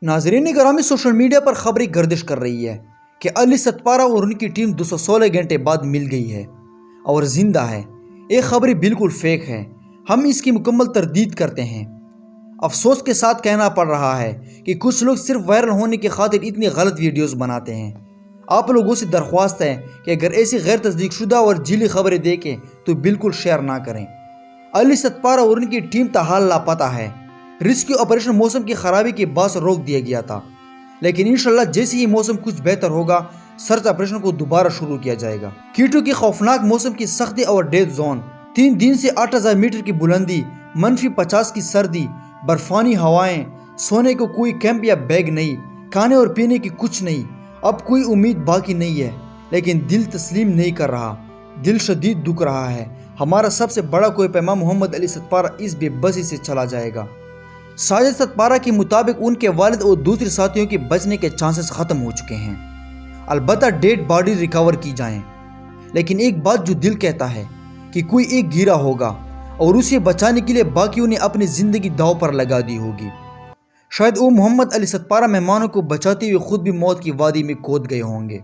ناظرین گرامی، social media پر خبریں گردش کر رہی ہے کہ علی صدپارہ اور ان کی ٹیم 216 گھنٹے بعد مل گئی ہے اور زندہ ہے۔ یہ خبریں بالکل فیک ہے، ہم اس کی مکمل تردید کرتے ہیں۔ افسوس کے ساتھ کہنا پڑ رہا ہے کہ کچھ لوگ صرف وائرل ہونے کی خاطر اتنی غلط ویڈیوز بناتے ہیں۔ آپ لوگوں سے درخواست ہے کہ اگر ایسی غیر تصدیق شدہ اور جعلی خبریں دیکھیں تو بالکل شیئر نہ کریں۔ علی صدپارہ اور ان کی ٹیم تاحال لاپتہ ہے۔ ریسکیو آپریشن موسم کی خرابی کے باعث روک دیا گیا تھا، لیکن انشاءاللہ جیسے ہی موسم کچھ بہتر ہوگا سرچ آپریشن کو دوبارہ شروع کیا جائے گا۔ کیٹو کی خوفناک موسم کی سختی اور ڈیتھ زون، 3 دن سے 8000 میٹر کی بلندی، -50 کی سردی، برفانی ہوائیں، سونے کو کوئی کیمپ یا بیگ نہیں، کھانے اور پینے کی کچھ نہیں۔ اب کوئی امید باقی نہیں ہے، لیکن دل تسلیم نہیں کر رہا، دل شدید دکھ رہا ہے۔ ہمارا سب سے بڑا کوئی پیماں محمد علی صدپارہ اس بے بسی سے چلا جائے گا۔ ساجد صدپارہ کے مطابق ان کے والد اور دوسرے ساتھیوں کے بچنے کے چانسز ختم ہو چکے ہیں، البتہ ڈیڈ باڈی ریکور کی جائیں۔ لیکن ایک بات جو دل کہتا ہے کہ کوئی ایک گرا ہوگا اور اسے بچانے کے لیے باقیوں نے اپنی زندگی داؤ پر لگا دی ہوگی۔ شاید وہ محمد علی صدپارہ مہمانوں کو بچاتے ہوئے خود بھی موت کی وادی میں کود گئے ہوں گے۔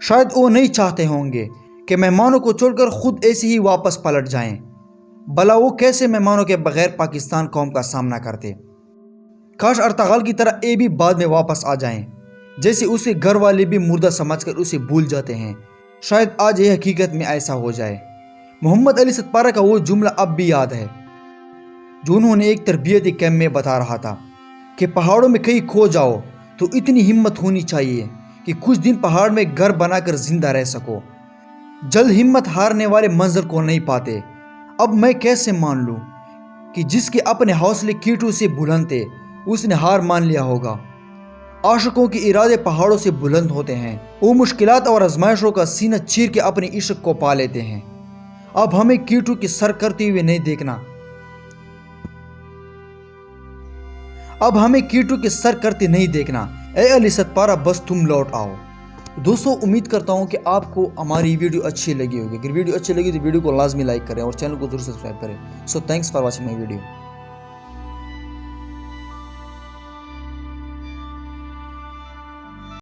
شاید وہ نہیں چاہتے ہوں گے کہ مہمانوں کو چھوڑ کر خود ایسے ہی واپس پلٹ جائیں، بھلا وہ کیسے مہمانوں کے بغیر پاکستان قوم کا سامنا کرتے۔ کاش ارتغال کی طرح اے بھی بعد میں واپس آ جائیں، جیسے اسے گھر والے بھی مردہ سمجھ کر اسے بھول جاتے ہیں۔ شاید آج یہ حقیقت میں ایسا ہو جائے۔ محمد علی صدپارہ کا وہ جملہ اب بھی یاد ہے جو انہوں نے ایک تربیتی کیمپ میں بتا رہا تھا کہ پہاڑوں میں کہیں کھو جاؤ تو اتنی ہمت ہونی چاہیے کہ کچھ دن پہاڑ میں گھر بنا کر زندہ رہ سکو۔ جلد ہمت ہارنے والے منزل کو نہیں پاتے۔ اب میں کیسے مان لوں کہ جس کے اپنے حوصلے کیٹو سے بلند تھے اس نے ہار مان لیا ہوگا۔ عاشقوں کے ارادے پہاڑوں سے بلند ہوتے ہیں، وہ مشکلات اور آزمائشوں کا سینہ چیر کے اپنے عشق کو پا لیتے ہیں۔ اب ہمیں کیٹو کی سر کرتے ہوئے نہیں دیکھنا، اے علی صدپارہ بس تم لوٹ آؤ۔ دوستو، امید کرتا ہوں کہ آپ کو ہماری ویڈیو اچھی لگی ہوگی۔ اگر ویڈیو اچھی لگی تو ویڈیو کو لازمی لائک کریں اور چینل کو ضرور سبسکرائب کریں۔ So thanks for watching my video.